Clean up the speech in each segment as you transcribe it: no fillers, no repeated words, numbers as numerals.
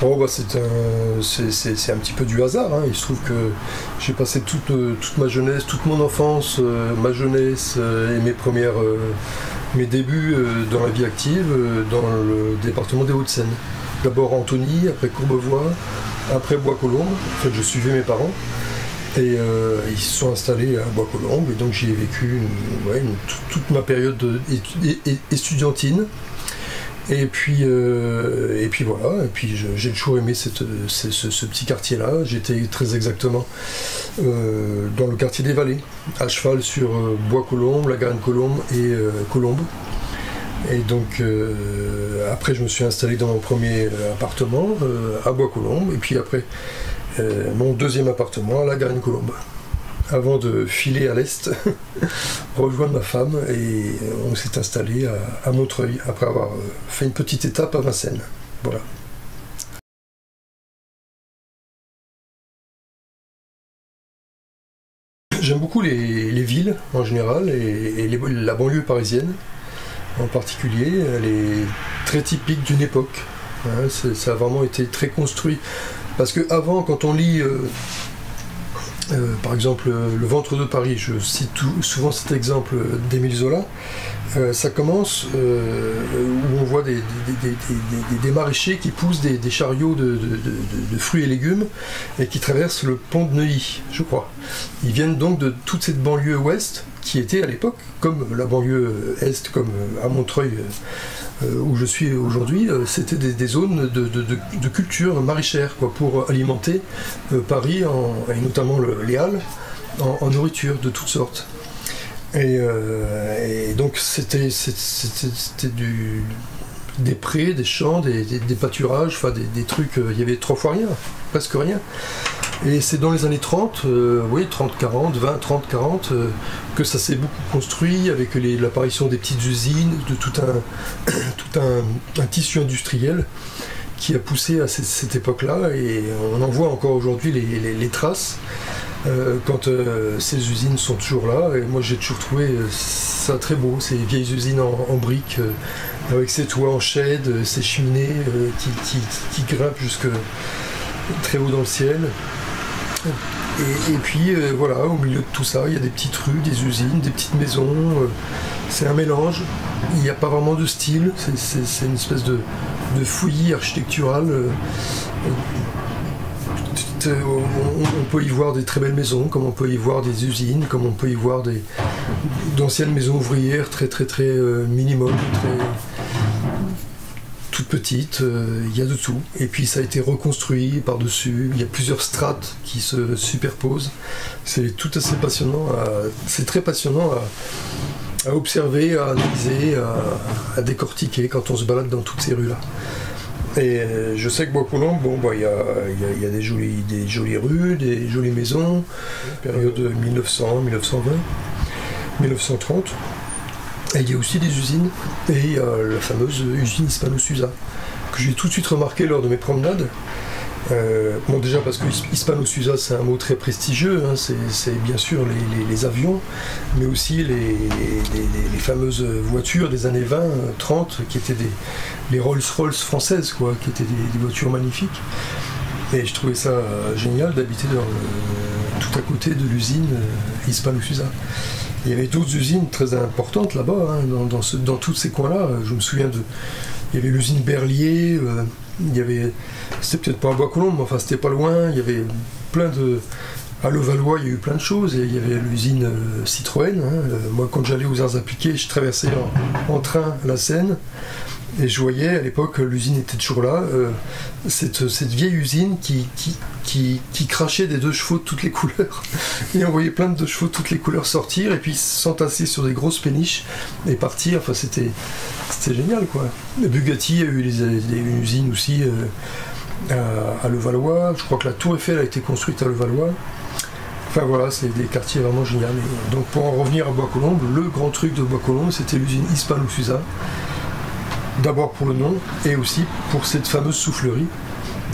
Oh, bah, c'est un petit peu du hasard, hein. Il se trouve que j'ai passé toute ma jeunesse, toute mon enfance, ma jeunesse et mes débuts dans la vie active dans le département des Hauts-de-Seine. D'abord Antony, après Courbevoie, après Bois-Colombes. En fait, je suivais mes parents et ils se sont installés à Bois-Colombes et donc j'y ai vécu toute ma période estudiantine. Et puis voilà, et puis j'ai toujours aimé ce petit quartier-là. J'étais très exactement dans le quartier des Vallées, à cheval sur Bois-Colombes, la Garenne-Colombes et Colombes. Et donc après je me suis installé dans mon premier appartement à Bois-Colombes, et puis après mon deuxième appartement à la Garenne-Colombes, avant de filer à l'est, rejoindre ma femme, et on s'est installé à Montreuil, après avoir fait une petite étape à Vincennes. Voilà. J'aime beaucoup les villes en général, et la banlieue parisienne en particulier. Elle est très typique d'une époque. Hein, ça a vraiment été très construit. Parce qu'avant, quand on lit... par exemple, Le Ventre de Paris, je cite souvent cet exemple d'Émile Zola, ça commence où on voit des maraîchers qui poussent des chariots de fruits et légumes et qui traversent le pont de Neuilly, je crois. Ils viennent donc de toute cette banlieue ouest qui était à l'époque, comme la banlieue est, comme à Montreuil, où je suis aujourd'hui, c'était des zones de culture maraîchère, quoi, pour alimenter Paris, et notamment les Halles, en nourriture de toutes sortes. Et donc c'était des prés, des champs, des pâturages, enfin des trucs, il y avait 3 fois rien, presque rien. Et c'est dans les années 30, 30-40, 20-30-40, que ça s'est beaucoup construit avec l'apparition des petites usines, de tout un tissu industriel qui a poussé à cette époque-là, et on en voit encore aujourd'hui les traces quand ces usines sont toujours là. Et moi j'ai toujours trouvé ça très beau, ces vieilles usines en briques, avec ces toits en chède, ces cheminées qui grimpent jusque très haut dans le ciel. Et puis voilà, au milieu de tout ça, il y a des petites rues, des usines, des petites maisons. C'est un mélange. Il n'y a pas vraiment de style. C'est une espèce de fouillis architectural. On peut y voir des très belles maisons, comme on peut y voir des usines, comme on peut y voir d'anciennes maisons ouvrières très minimum, toute petite, il y a de tout. Et puis ça a été reconstruit par-dessus, il y a plusieurs strates qui se superposent. C'est tout assez passionnant, c'est très passionnant à observer, à analyser, à décortiquer quand on se balade dans toutes ces rues-là. Et je sais que Bois-Colombes, il y a des jolies rues, des jolies maisons, période 1900, 1920, 1930. Et il y a aussi des usines, et il y a la fameuse usine Hispano-Suiza, que j'ai tout de suite remarqué lors de mes promenades. Déjà parce que Hispano-Suiza, c'est un mot très prestigieux, hein, c'est bien sûr les avions, mais aussi les fameuses voitures des années 20-30, qui étaient les Rolls-Royce françaises, quoi, qui étaient des voitures magnifiques. Et je trouvais ça génial d'habiter tout à côté de l'usine Hispano-Suiza. Il y avait d'autres usines très importantes là-bas, hein, dans tous ces coins-là. Je me souviens il y avait l'usine Berlier, c'était peut-être pas à Bois-Colombes, mais enfin c'était pas loin. Il y avait à Levallois, il y a eu plein de choses. Et il y avait l'usine Citroën. Hein. Moi, quand j'allais aux Arts Appliqués, je traversais en train la Seine. Et je voyais, à l'époque, l'usine était toujours là, cette vieille usine qui crachait des 2 chevaux de toutes les couleurs. Et on voyait plein de 2 chevaux de toutes les couleurs sortir, et puis s'entasser sur des grosses péniches et partir. Enfin, c'était génial, quoi. Bugatti a eu une usine aussi à Levallois. Je crois que la Tour Eiffel a été construite à Levallois. Enfin voilà, c'est des quartiers vraiment géniaux. Donc pour en revenir à Bois-Colombes, le grand truc de Bois-Colombes, c'était l'usine Hispano-Suiza. D'abord pour le nom, et aussi pour cette fameuse soufflerie,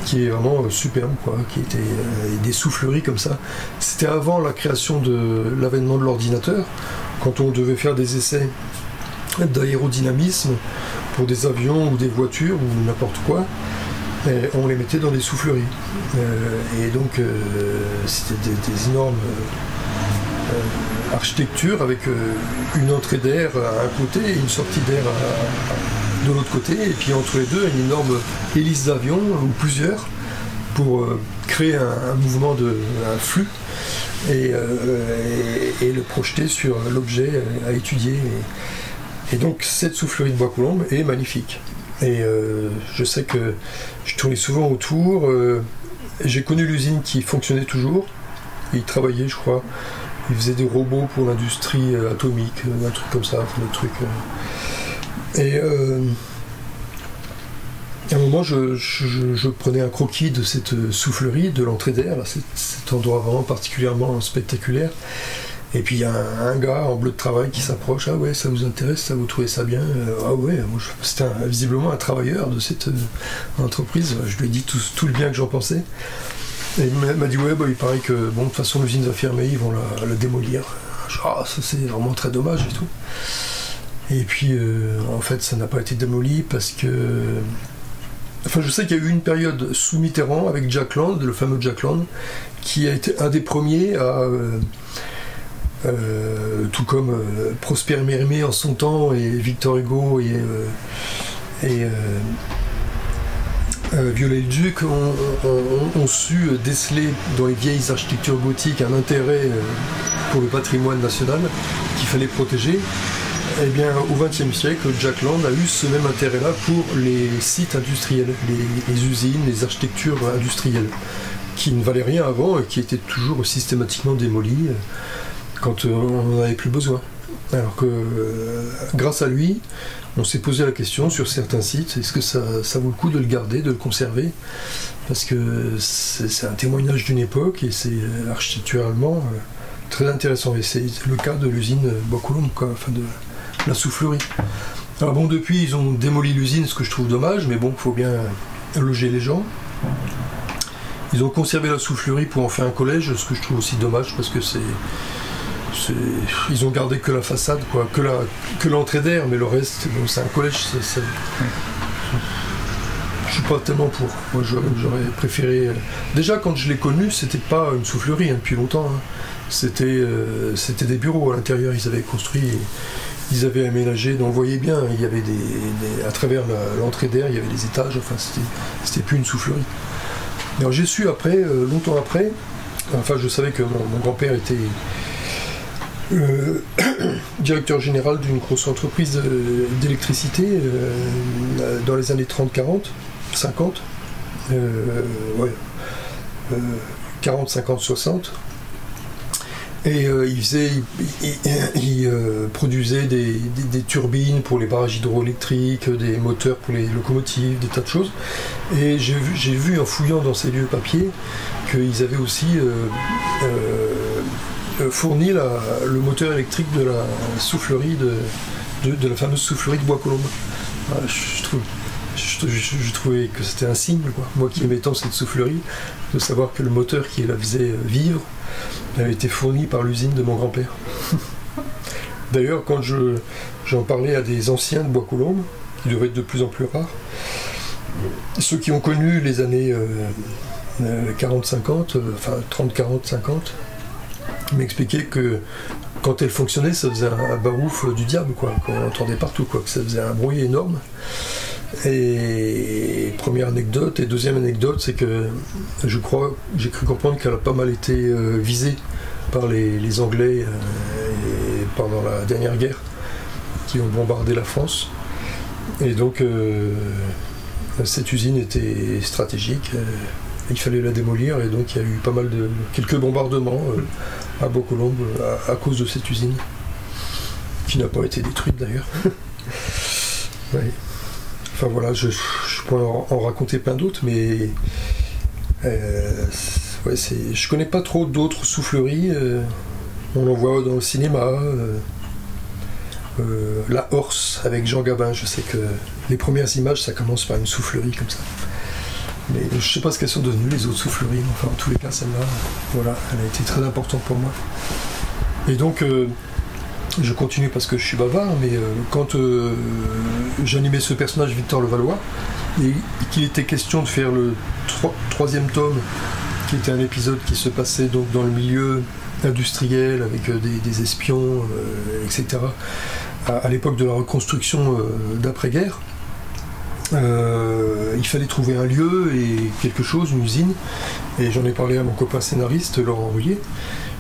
qui est vraiment superbe, quoi, qui était des souffleries comme ça. C'était avant la création de l'avènement de l'ordinateur, quand on devait faire des essais d'aérodynamisme pour des avions ou des voitures ou n'importe quoi. Et on les mettait dans des souffleries. Et donc c'était des énormes architectures avec une entrée d'air à un côté et une sortie d'air de l'autre côté. Et puis entre les deux, une énorme hélice d'avion ou plusieurs pour créer un mouvement, un flux et le projeter sur l'objet à étudier. Et donc cette soufflerie de Bois-Colombes est magnifique. Et je sais que je tournais souvent autour. J'ai connu l'usine qui fonctionnait toujours. Il travaillait, je crois. Il faisait des robots pour l'industrie atomique, un truc comme ça, des trucs. Et à un moment, je prenais un croquis de cette soufflerie, de l'entrée d'air, cet endroit vraiment particulièrement spectaculaire. Et puis il y a un gars en bleu de travail qui s'approche. Ah ouais, ça vous intéresse, ça vous trouvez ça bien? Ah ouais, c'était visiblement un travailleur de cette entreprise. Je lui ai dit tout le bien que j'en pensais. Et il m'a dit ouais, bah, il paraît que bon, de toute façon l'usine va fermer, ils vont la démolir. Ah, ça c'est vraiment très dommage et tout. Et puis en fait ça n'a pas été démoli parce que. Enfin, je sais qu'il y a eu une période sous Mitterrand avec Jack Land, le fameux Jack Land, qui a été un des premiers à. Tout comme Prosper Mérimée en son temps et Victor Hugo et Viollet-le-Duc ont su déceler dans les vieilles architectures gothiques un intérêt pour le patrimoine national qu'il fallait protéger. Eh bien, au XXe siècle, Jack Land a eu ce même intérêt-là pour les sites industriels, les usines, les architectures industrielles, qui ne valaient rien avant et qui étaient toujours systématiquement démolies quand on n'en avait plus besoin. Alors que grâce à lui, on s'est posé la question sur certains sites, est-ce que ça vaut le coup de le garder, de le conserver? Parce que c'est un témoignage d'une époque et c'est architecturalement très intéressant. Et c'est le cas de l'usine Bois-Colombes, enfin de la soufflerie. Alors bon, depuis ils ont démoli l'usine, ce que je trouve dommage, mais bon, il faut bien loger les gens. Ils ont conservé la soufflerie pour en faire un collège, ce que je trouve aussi dommage parce que ils ont gardé que la façade, quoi, que l'entrée d'air, mais le reste, bon, c'est un collège. Je suis pas tellement pour. Moi, j'aurais préféré. Déjà, quand je l'ai connu, c'était pas une soufflerie depuis longtemps. Hein. C'était des bureaux à l'intérieur. Ils avaient construit, ils avaient aménagé. Donc, on voyait bien, il y avait à travers l'entrée d'air, il y avait des étages. Enfin, c'était plus une soufflerie. Alors, j'ai su après, longtemps après. Enfin, je savais que mon grand-père était directeur général d'une grosse entreprise d'électricité dans les années 30, 40, 50, 40, 50, 60. Et il produisait des turbines pour les barrages hydroélectriques, des moteurs pour les locomotives, des tas de choses. Et j'ai vu en fouillant dans ces vieux papiers qu'ils avaient aussi fourni le moteur électrique de la soufflerie de la fameuse soufflerie de Bois-Colombes. Je trouvais que c'était un signe, quoi. Moi qui aimais tant cette soufflerie, de savoir que le moteur qui la faisait vivre avait été fourni par l'usine de mon grand-père. D'ailleurs, quand j'en parlais à des anciens de Bois-Colombes, qui devaient être de plus en plus rares, ceux qui ont connu les années 40-50, enfin 30-40-50, m'expliquaient que quand elle fonctionnait, ça faisait un barouf du diable, quoi, qu'on entendait partout, quoi, que ça faisait un bruit énorme. Et première anecdote, et deuxième anecdote, c'est que j'ai cru comprendre qu'elle a pas mal été visée par les Anglais pendant la dernière guerre, qui ont bombardé la France. Et donc cette usine était stratégique, il fallait la démolir, et donc il y a eu quelques bombardements à Bois-Colombes à cause de cette usine, qui n'a pas été détruite d'ailleurs. Ouais. Enfin voilà, je pourrais en raconter plein d'autres, mais je connais pas trop d'autres souffleries. On en voit dans le cinéma. La Horse avec Jean Gabin, je sais que les premières images, ça commence par une soufflerie comme ça. Mais je sais pas ce qu'elles sont devenues, les autres souffleries. Enfin, en tous les cas, celle-là, voilà, elle a été très importante pour moi. Et donc, je continue parce que je suis bavard, mais quand j'animais ce personnage Victor Levallois, et qu'il était question de faire le troisième tome, qui était un épisode qui se passait donc dans le milieu industriel avec des espions, etc., à l'époque de la reconstruction d'après-guerre, il fallait trouver un lieu et quelque chose, une usine, et j'en ai parlé à mon copain scénariste Laurent Rouillet.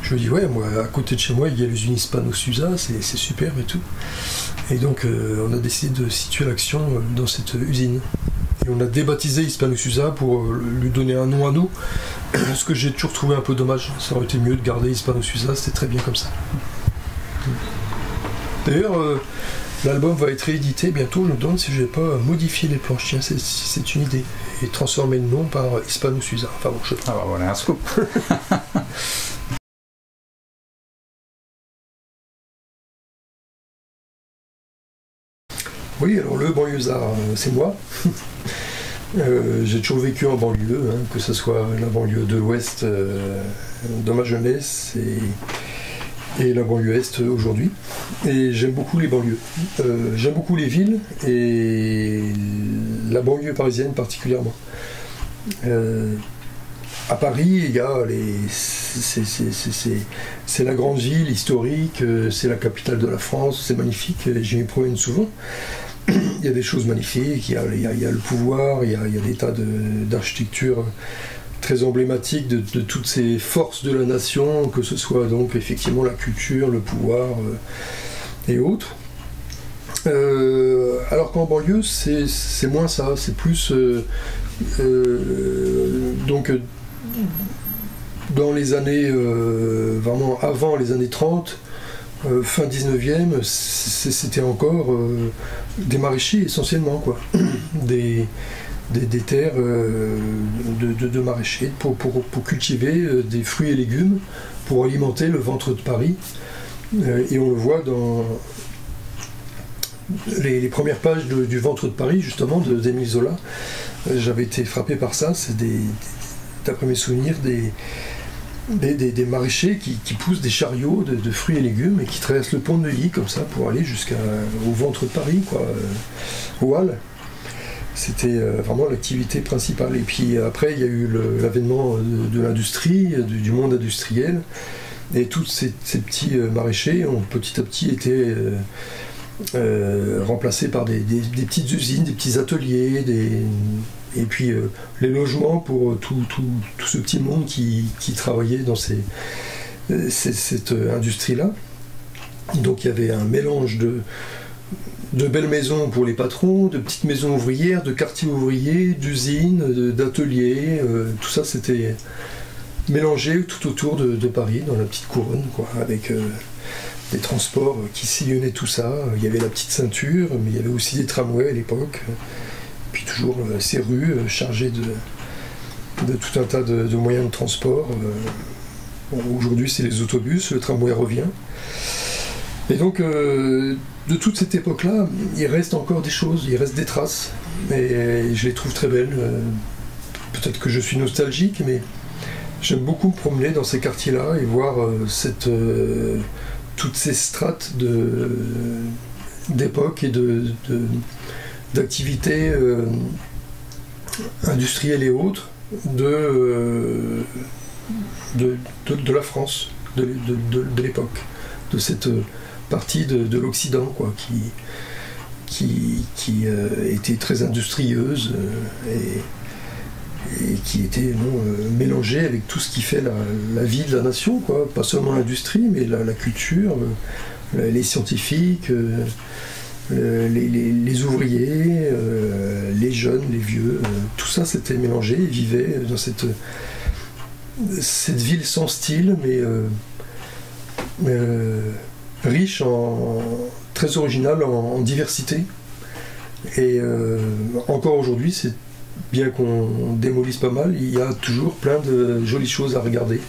Je lui ai dit ouais, moi à côté de chez moi il y a l'usine Hispano-Suiza, c'est superbe et tout, et donc on a décidé de situer l'action dans cette usine, et on a débaptisé Hispano-Suiza pour lui donner un nom à nous, ce que j'ai toujours trouvé un peu dommage. Ça aurait été mieux de garder Hispano-Suiza, c'était très bien comme ça. D'ailleurs l'album va être réédité bientôt, je me demande si je vais pas modifier les planches, tiens, c'est une idée, et transformer le nom par Hispano-Suiza. Enfin bon, je sais pas. Ah bah voilà un scoop. Oui, alors le banlieusard, c'est moi. J'ai toujours vécu en banlieue, hein, que ce soit la banlieue de l'Ouest dans ma jeunesse et la banlieue Est aujourd'hui. Et j'aime beaucoup les banlieues. J'aime beaucoup les villes et la banlieue parisienne particulièrement. À Paris, il y a c'est la grande ville historique, c'est la capitale de la France, c'est magnifique, j'y me promène souvent. Il y a des choses magnifiques, il y a le pouvoir, il y a des tas d'architecture très emblématiques de toutes ces forces de la nation, que ce soit donc effectivement la culture, le pouvoir et autres. Alors qu'en banlieue, c'est moins ça, c'est plus donc dans les années vraiment avant les années 30, fin 19e, c'était encore des maraîchers essentiellement, quoi. Des terres de maraîchers pour cultiver des fruits et légumes pour alimenter le ventre de Paris. Et on le voit dans les premières pages du ventre de Paris, justement, d'Émile Zola. J'avais été frappé par ça, c'est d'après mes souvenirs, des maraîchers qui poussent des chariots de fruits et légumes et qui traversent le pont de Neuilly comme ça pour aller jusqu'au ventre de Paris, quoi, aux Halles. C'était vraiment l'activité principale. Et puis après, il y a eu l'avènement de l'industrie, du monde industriel, et tous ces petits maraîchers ont petit à petit été remplacés par des petites usines, des petits ateliers, et puis les logements pour tout ce petit monde qui travaillait dans cette industrie-là. Donc il y avait un mélange de belles maisons pour les patrons, de petites maisons ouvrières, de quartiers ouvriers, d'usines, d'ateliers, tout ça c'était mélangé tout autour de Paris, dans la petite couronne, quoi, avec des transports qui sillonnaient tout ça. Il y avait la petite ceinture, mais il y avait aussi des tramways à l'époque, puis toujours ces rues chargées de tout un tas de moyens de transport. Bon, aujourd'hui c'est les autobus, le tramway revient. Et donc, de toute cette époque-là, il reste encore des choses, il reste des traces, et je les trouve très belles. Peut-être que je suis nostalgique, mais j'aime beaucoup me promener dans ces quartiers-là et voir toutes ces strates d'époque et d'activités industrielles et autres de la France, de l'époque, de cette partie de l'Occident, quoi, qui était très industrieuse et qui était mélangée avec tout ce qui fait la vie de la nation, quoi. Pas seulement l'industrie, mais la culture, les scientifiques, les ouvriers, les jeunes, les vieux, tout ça s'était mélangé et vivait dans cette ville sans style, mais riche, très originale en diversité. Et encore aujourd'hui, c'est bien qu'on démolisse pas mal, il y a toujours plein de jolies choses à regarder.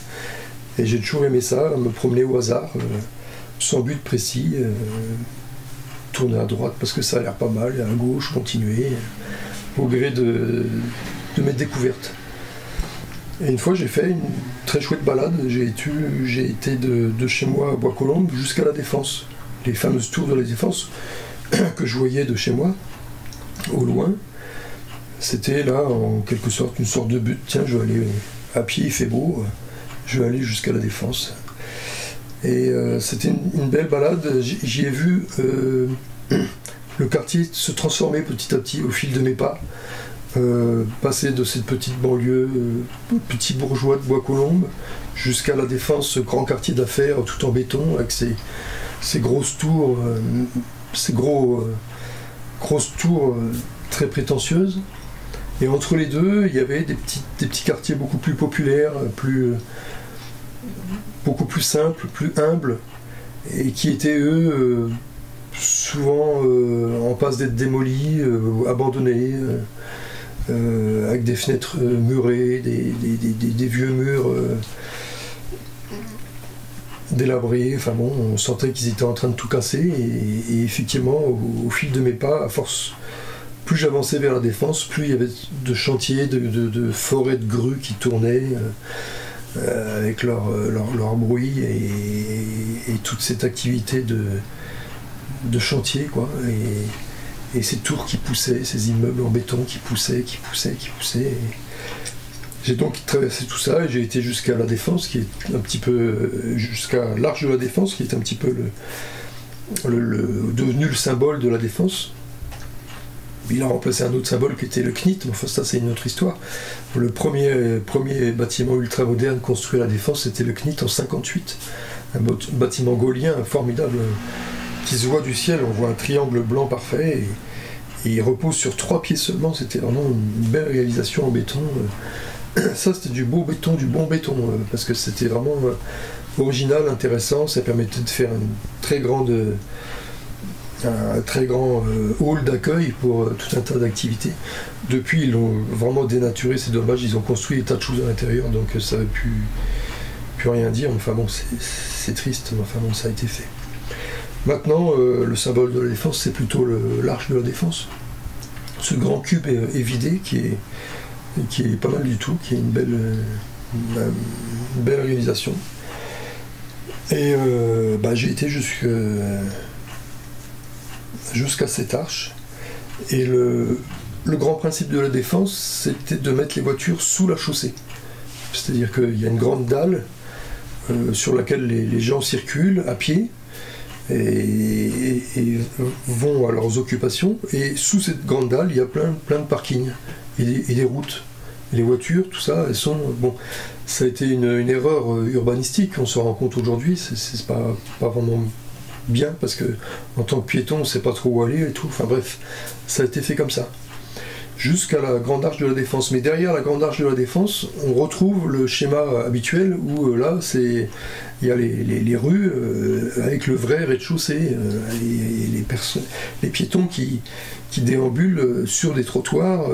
Et j'ai toujours aimé ça, me promener au hasard, sans but précis, tourner à droite parce que ça a l'air pas mal, et à gauche, continuer, au gré de mes découvertes. Et une fois, j'ai fait une très chouette balade. J'ai été de chez moi à Bois-Colombes jusqu'à la Défense. les fameuses tours de la Défense que je voyais de chez moi, au loin. C'était là, en quelque sorte, une sorte de but. Tiens, je vais aller à pied, il fait beau, je vais aller jusqu'à la Défense. Et c'était une belle balade. J'y ai vu le quartier se transformer petit à petit au fil de mes pas. Passer de cette petite banlieue, petit bourgeois de Bois-Colombes, jusqu'à la Défense, ce grand quartier d'affaires tout en béton, avec ces grosses tours, grosses tours très prétentieuses. Et entre les deux, il y avait des petits quartiers beaucoup plus populaires, beaucoup plus simples, plus humbles, et qui étaient, eux, souvent en passe d'être démolis, abandonnés, avec des fenêtres murées, des vieux murs délabrés. Enfin bon, on sentait qu'ils étaient en train de tout casser, et effectivement, au fil de mes pas, à force, plus j'avançais vers la Défense, plus il y avait de chantiers, de forêts de grues qui tournaient avec leur bruit et toute cette activité de chantier, quoi. Et ces tours qui poussaient, ces immeubles en béton qui poussaient. J'ai donc traversé tout ça et j'ai été jusqu'à la Défense, qui est un petit peu jusqu'à l'Arche de la Défense, qui est un petit peu devenu le symbole de la Défense. Il a remplacé un autre symbole qui était le CNIT, mais enfin ça c'est une autre histoire. Le premier bâtiment ultramoderne construit à la Défense, c'était le CNIT en 58. Un bâtiment gaulien formidable qui se voit du ciel, on voit un triangle blanc parfait et il repose sur 3 pieds seulement. C'était vraiment une belle réalisation en béton. Ça c'était du beau béton, du bon béton, parce que c'était vraiment original, intéressant. Ça permettait de faire un très grand hall d'accueil pour tout un tas d'activités. Depuis, ils l'ont vraiment dénaturé, c'est dommage, ils ont construit des tas de choses à l'intérieur, donc ça n'avait plus rien dire. Enfin bon, c'est triste, mais enfin bon, ça a été fait. Maintenant, le symbole de la Défense, c'est plutôt l'Arche de la Défense. Ce grand cube est vidé, qui est pas mal du tout, qui est une belle réalisation. Et j'ai été jusqu'à cette arche. Et le grand principe de la Défense, c'était de mettre les voitures sous la chaussée. C'est-à-dire qu'il y a une grande dalle sur laquelle les gens circulent à pied et vont à leurs occupations. Et sous cette grande dalle, il y a plein de parkings et des routes. Et les voitures, tout ça, elles sont... Bon, ça a été une erreur urbanistique, on se rend compte aujourd'hui, c'est pas vraiment bien, parce que en tant que piéton, on ne sait pas trop où aller et tout. Enfin bref, ça a été fait comme ça. Jusqu'à la Grande Arche de la Défense. Mais derrière la Grande Arche de la Défense, on retrouve le schéma habituel où là, il y a les rues avec le vrai rez-de-chaussée, les piétons qui déambulent sur des trottoirs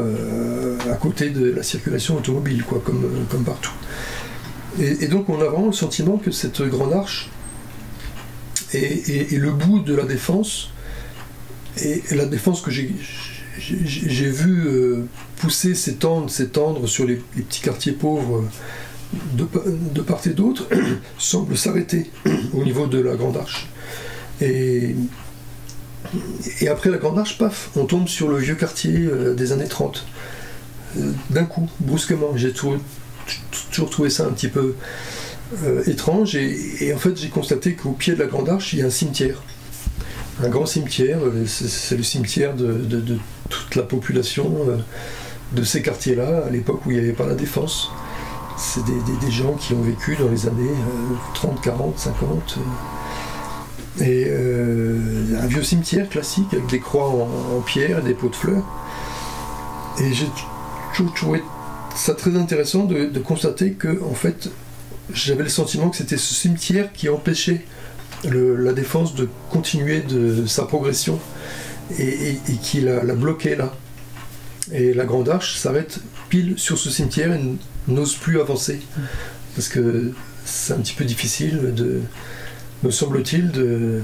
à côté de la circulation automobile, quoi, comme partout. Et donc on a vraiment le sentiment que cette Grande Arche est le bout de la Défense, et la Défense que j'ai vu pousser, s'étendre sur les petits quartiers pauvres de part et d'autre, semble s'arrêter au niveau de la Grande Arche. Et après la Grande Arche, paf, on tombe sur le vieux quartier des années 30. D'un coup, brusquement. J'ai toujours trouvé ça un petit peu étrange. Et en fait, j'ai constaté qu'au pied de la Grande Arche, il y a un cimetière. Un grand cimetière. C'est le cimetière de toute la population de ces quartiers-là, à l'époque où il n'y avait pas la Défense. C'est des gens qui ont vécu dans les années 30, 40, 50... Et un vieux cimetière classique avec des croix en pierre et des pots de fleurs. Et j'ai toujours trouvé ça très intéressant de constater que, en fait, j'avais le sentiment que c'était ce cimetière qui empêchait la Défense de continuer de sa progression et qui la bloquait là. Et la Grande Arche s'arrête pile sur ce cimetière et n'ose plus avancer. Parce que c'est un petit peu difficile me semble-t-il, de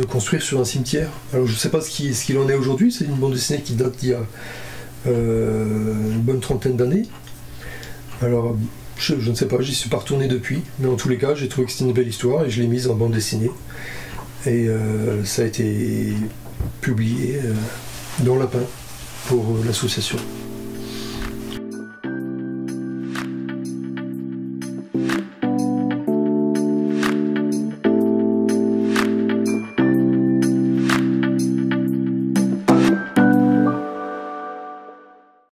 construire sur un cimetière. Alors je ne sais pas ce qu'il en est aujourd'hui, c'est une bande dessinée qui date d'il y a une bonne trentaine d'années. Alors Je ne sais pas, j'y suis pas retourné depuis, mais en tous les cas, j'ai trouvé que c'était une belle histoire et je l'ai mise en bande dessinée. Et ça a été publié dans Lapin pour l'association.